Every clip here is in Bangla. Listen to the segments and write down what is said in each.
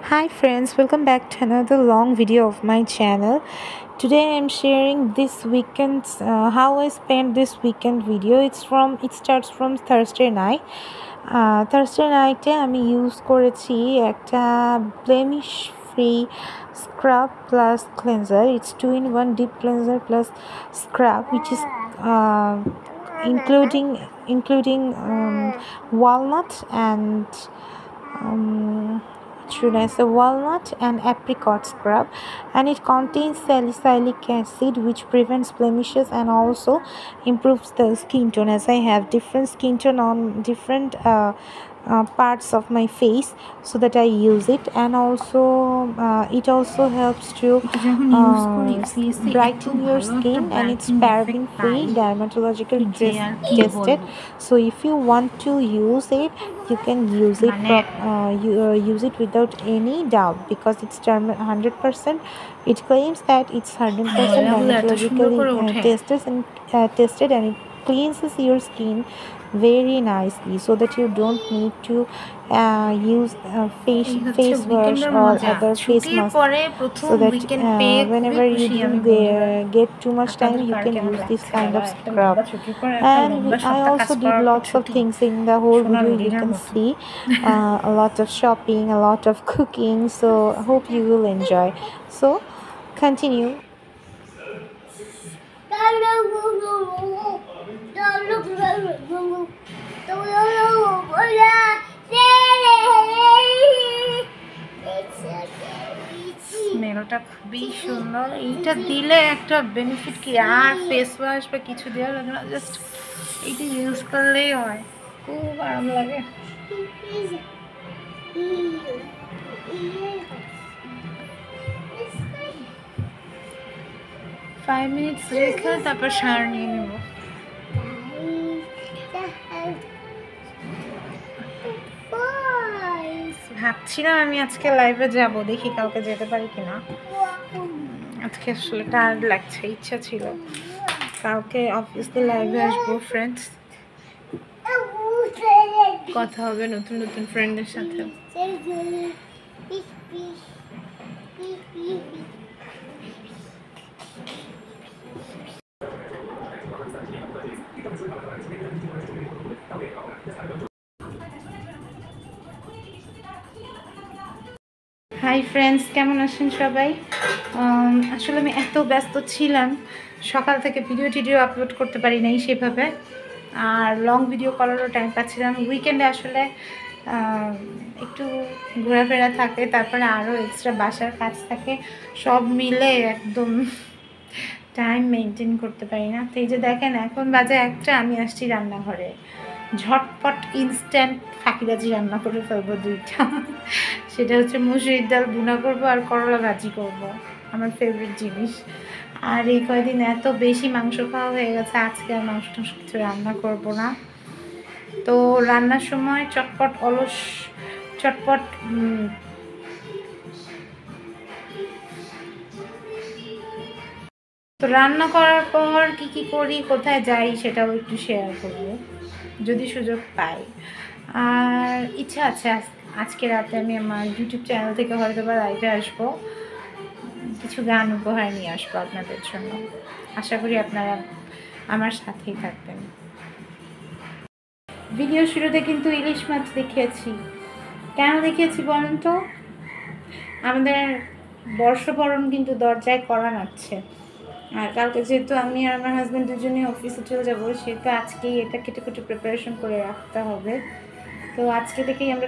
Hi friends, welcome back to another long video of my channel. Today I'm sharing this weekend's how I spent this weekend video. It starts from Thursday night. Thursday night আমি ইউজ করেছি একটা blemish free scrub plus cleanser. It's 2-in-1 deep cleanser plus scrub, which is including walnut and walnut and apricot scrub, and it contains salicylic acid which prevents blemishes and also improves the skin tone, as I have different skin tone on different parts of my face, so that I use it. And also it also helps to brighten your skin, and it's paraben free, dermatologically tested. So if you want to use it, you can use it use it without any doubt, because it's 100%. It claims that it's 100% dermatologically tested, and it cleanses your skin very nicely, so that you don't need to use face wash or other face mask, so that whenever you get too much time, you can use this kind of scrub. And I also did lots of things in the whole video. You can see a lot of shopping, a lot of cooking, so I hope you will enjoy. So continue. স্মেলটা খুবই সুন্দর। এইটা দিলে একটা বেনিফিট কি, আর ফেস ওয়াশ বা কিছু দেওয়া লাগে না, জাস্ট এইটা ইউজ করলেই হয়, খুব আরাম লাগে। 5 মিনিটস রেখে তারপর শাওয়ার নিয়ে নেব। ভাবছিলাম আমি আজকে লাইভে যাব, দেখি কালকে যেতে পারি কিনা। আজকে আসলে টায়ার্ড লাগছে, ইচ্ছা ছিল কালকে অফিসে লাইভে আসবো। ফ্রেন্ডস, কথা হবে নতুন নতুন ফ্রেন্ডদের সাথে। হাই ফ্রেন্ডস, কেমন আছেন সবাই? আসলে আমি এত ব্যস্ত ছিলাম, সকাল থেকে ভিডিও আপলোড করতে পারি নাই সেভাবে, আর লং ভিডিও করারও টাইম পাচ্ছিলাম। উইকেন্ডে আসলে একটু ঘোরাফেরা থাকে, তারপরে আরও এক্সট্রা বাসার কাজ থাকে, সব মিলে একদম টাইম মেনটেন করতে পারি না। তো এই যে দেখেন, এখন বাজে 1টা, আমি আসছি রান্নাঘরে, ঝটপট ইনস্ট্যান্ট ফাঁকিবাজি রান্না করে ফেলবো 2টা। সেটা হচ্ছে মুসুরির ডাল ভুনা করবো আর করলা ভাজি করব, আমার ফেভারিট জিনিস। আর এই কয়দিন এত বেশি মাংস খাওয়া হয়ে গেছে, আজকে আর মাংস টাংস কিছু রান্না করবো না। তো রান্নার সময় চটপট তো রান্না করার পর কি করি, কোথায় যাই, সেটাও একটু শেয়ার করবো যদি সুযোগ পাই। আর ইচ্ছা আছে আজকে রাতে আমি আমার ইউটিউব চ্যানেল থেকে হয়তো বা লাইভে আসবো, কিছু গান উপহার নিয়ে আসবো আপনাদের জন্য। আশা করি আপনারা আমার সাথেই থাকবেন। ভিডিও শুরুতে কিন্তু ইলিশ মাছ দেখিয়েছি। কেন দেখিয়েছি বলেন তো? আমাদের বর্ষবরণ কিন্তু দরজায় করা নাড়ছে, আর কালকে যেহেতু আমি আর আমার হাজব্যান্ড দুজনেই অফিসে চলে যাবো, সেহেতু আজকেই এটা কেটে প্রিপারেশন করে রাখতে হবে। তো আজকে থেকেই আমরা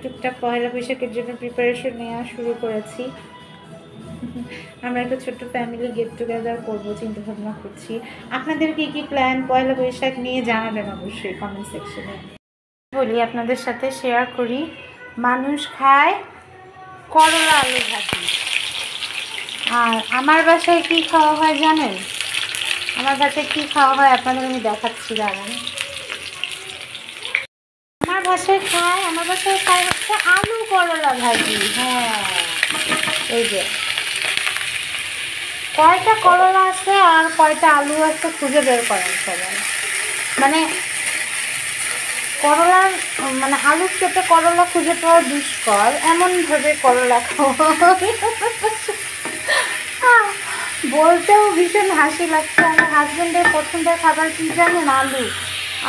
টুকটাক পয়লা বৈশাখের জন্য প্রিপারেশন নেওয়া শুরু করেছি। আমরা একটা ছোট্ট ফ্যামিলি গেট টুগেদার করবো চিন্তা ভাবনা করছি। আপনাদের কি প্ল্যান পয়লা বৈশাখ নিয়ে জানাবেন অবশ্যই কমেন্ট সেকশনে। বলি আপনাদের সাথে শেয়ার করি, মানুষ খায় করলা আলু ভাজি, আর আমার বাসায় কি খাওয়া হয় জানেন? আমার বাসায় কি খাওয়া হয় আপনাদের আমি দেখাচ্ছি, দাঁড়ান। আমার বাসায় খায় হচ্ছে আলু করলা ভাজি। হ্যাঁ, এই যে কয়টা করলা আছে আর কয়টা আলু আছে খুঁজে বের করেন সবাই। মানে করলার মানে আলুর চোখে করলা খুঁজে পাওয়া দুষ্কর, এমনভাবে করলা খাওয়া বলতেও ভীষণ হাসি লাগছে। আমার হাজব্যান্ডের পছন্দের খাবার কি জানেন? আলু।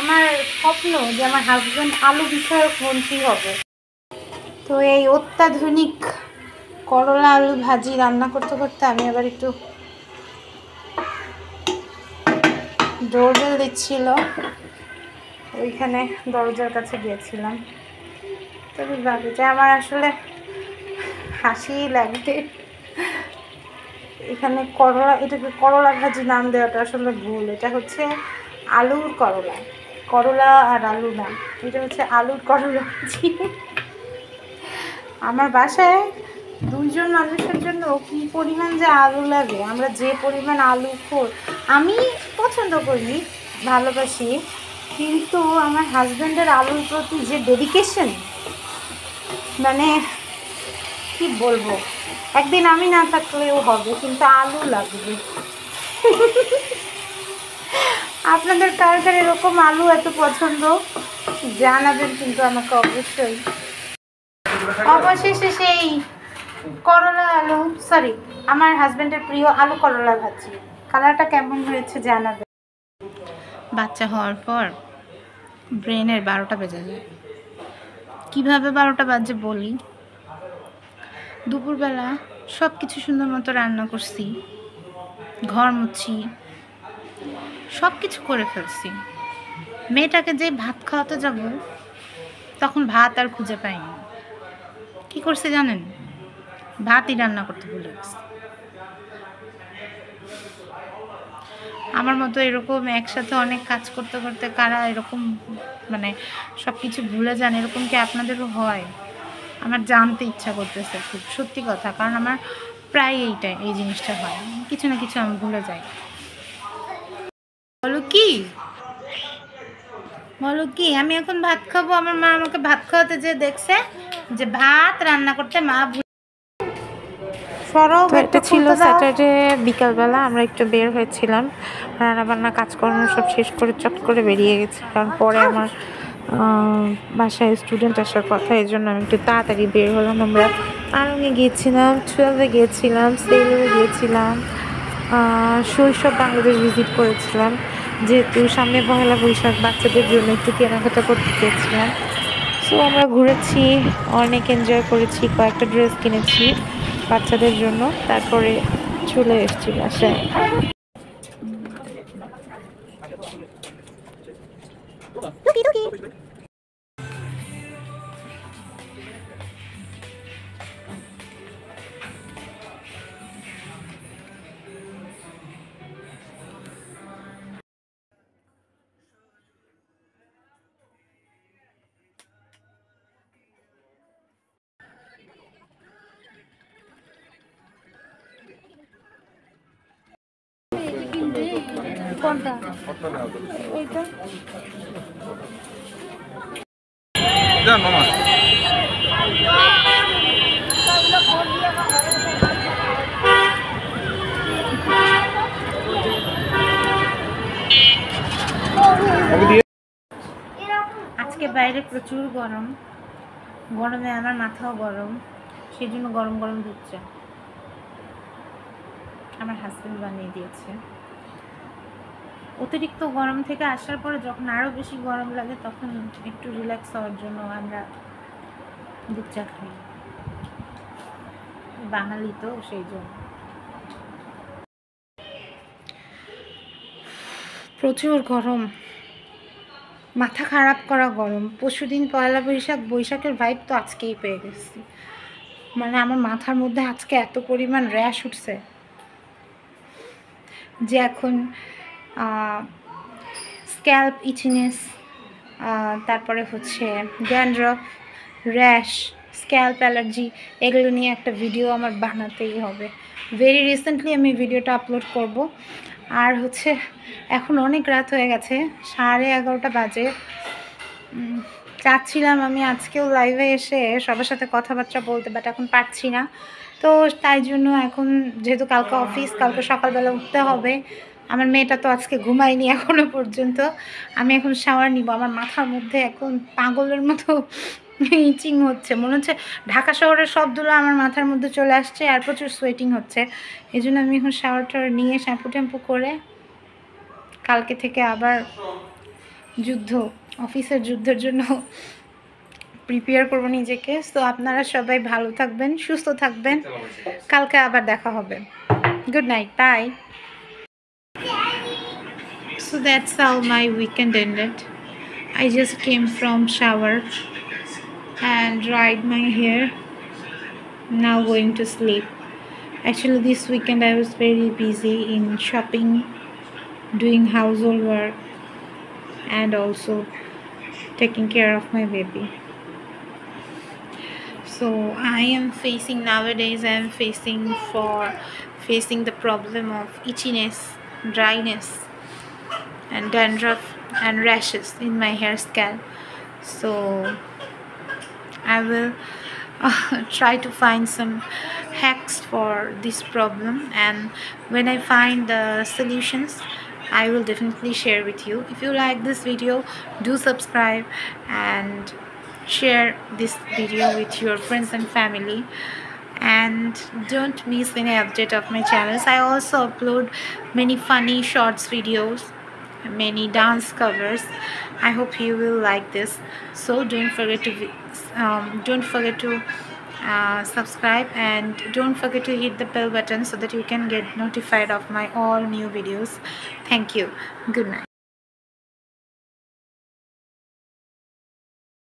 আমার স্বপ্ন যে আমার হাজব্যান্ড আলু বিষয়ক মন্ত্রী হবে। তো এই অত্যাধুনিক করলা আলু ভাজি রান্না করতে করতে আমি আবার একটু ডোরবেল দিচ্ছিল, ওইখানে দরজার কাছে গিয়েছিলাম। তবে ভাবি যে আমার আসলে হাসি লাগবে। এখানে করলা, এটাকে করলা ভাজি নাম দেওয়াটা আসলে ভুল। এটা হচ্ছে আলুর করলা, করলা আর আলু না, এটা হচ্ছে আলুর করলা ভাজি। আমার বাসায় 2 জন মানুষের জন্য কী পরিমাণ যে আলু লাগে, আমরা যে পরিমাণ আলু আমি পছন্দ করি, ভালোবাসি, কিন্তু আমার হাজব্যান্ডের আলুর প্রতি যে ডেডিকেশন, মানে কি বলবো, একদিন আমি না থাকলেও হবে, কিন্তু আলু লাগবে। আপনাদের কার কার এরকম আলু এত পছন্দ জানাবেন কিন্তু আমাকে অবশ্যই। অবশেষে সেই করলা আলু, সরি, আমার হাজব্যান্ডের প্রিয় আলু করলা ভাজি, কালারটা কেমন হয়েছে জানাবেন। বাচ্চা হওয়ার পর ব্রেনের 12টা বেজে যায়। কীভাবে 12টা বাজে বলি, দুপুরবেলা সব কিছু সুন্দর মতো রান্না করছি, ঘর মুছি, সব কিছু করে ফেলছি। মেয়েটাকে যে ভাত খাওয়াতে যাব, তখন ভাত আর খুঁজে পাইনি। কি করছে জানেন? ভাতই রান্না করতে ভুলে গেছে। আমার মতো এরকম একসাথে অনেক কাজ করতে করতে কারা এরকম মানে সব কিছু ভুলে যান, এরকম কি আপনাদেরও হয়? আমার জানতে ইচ্ছা করতেছে খুব, সত্যি কথা, কারণ আমার প্রায় এই জিনিসটা হয়, কিছু না কিছু আমি ভুলে যাই। বলো কি আমি এখন ভাত খাবো, আমার মা আমাকে ভাত খাওয়াতে যে দেখছে যে ভাত রান্না করতে মা। তো এটা ছিল স্যাটারডে বিকালবেলা, আমরা একটু বের হয়েছিলাম, রান্নাবান্না কাজকর্ম সব শেষ করে চট করে বেরিয়ে গেছি, কারণ পরে আমার বাসায় স্টুডেন্ট আসার কথা, এই জন্য আমি একটু তাড়াতাড়ি বের হলাম। আমরা আড়ংয়ে গিয়েছিলাম, 12-এ গিয়েছিলাম, সেলুরে গিয়েছিলাম, শৈশব বাংলাদেশ ভিজিট করেছিলাম, যেহেতু সামনে পহেলা বৈশাখ, বাচ্চাদের জন্য একটু কেনাকাটা করতে চেয়েছিলাম। সো আমরা ঘুরেছি, অনেক এনজয় করেছি, কয়েকটা ড্রেস কিনেছি বাচ্চাদের জন্য, তারপরে চলে এসেছি বাসায়। কোনটা? এইটা। আজকে বাইরে প্রচুর গরম, গরমে আমার মাথাও গরম, সেই জন্য গরম গরম দুধ চা আমার হাজবেন্ড বানিয়ে দিয়েছে। অতিরিক্ত গরম থেকে আসার পরে যখন আরও বেশি গরম লাগে, তখন একটু রিল্যাক্স হওয়ার জন্য আমরা দুধ চা খাই, বাঙালি তো সেই জন্য। প্রচুর গরম, মাথা খারাপ করা গরম। পরশুদিন পয়লা বৈশাখ, বৈশাখের ভাইব তো আজকেই পেয়ে গেছি। মানে আমার মাথার মধ্যে আজকে এত পরিমাণ র্যাশ উঠছে যে এখন স্ক্যাল্প ইচিনেস, তারপরে হচ্ছে ড্যান্ড্রফ, র্যাশ, স্ক্যাল্প অ্যালার্জি, এগুলো নিয়ে একটা ভিডিও আমার বানাতেই হবে। ভেরি রিসেন্টলি আমি ভিডিওটা আপলোড করব। আর হচ্ছে এখন অনেক রাত হয়ে গেছে, 11:30 বাজে। চাচ্ছিলাম আমি আজকেও লাইভে এসে সবার সাথে কথাবার্তা বলতে, বাট এখন পারছি না। তো তাই জন্য এখন যেহেতু কালকে অফিস, কালকে সকালবেলা উঠতে হবে, আমার মেয়েটা তো আজকে ঘুমায়নি এখনো পর্যন্ত। আমি এখন শাওয়ার নিব। আমার মাথার মধ্যে এখন পাগলের মতো ইচিং হচ্ছে, মনে হচ্ছে ঢাকা শহরের সব ধুলো আমার মাথার মধ্যে চলে আসছে আর প্রচুর সোয়েটিং হচ্ছে। এই জন্য আমি এখন শাওয়ার টাওয়ার নিয়ে শ্যাম্পু ট্যাম্পু করে কালকে থেকে আবার যুদ্ধ, অফিসের যুদ্ধের জন্য প্রিপেয়ার করব নিজেকে। সো আপনারা সবাই ভালো থাকবেন, সুস্থ থাকবেন, কালকে আবার দেখা হবে। Good night, bye. So that's how my weekend ended. I just came from shower and dried my hair. Now going to sleep. Actually this weekend I was very busy in shopping, doing household work, and also taking care of my baby. So I am facing nowadays, I am facing the problem of itchiness, dryness, and dandruff and rashes in my hair scalp. So I will try to find some hacks for this problem, and when I find the solutions I will definitely share with you. If you like this video, do subscribe and share this video with your friends and family, and don't miss any update of my channels. I also upload many funny shorts videos, many dance covers. I hope you will like this. So don't forget to subscribe, and don't forget to hit the bell button so that you can get notified of my all new videos. Thank you. Good night.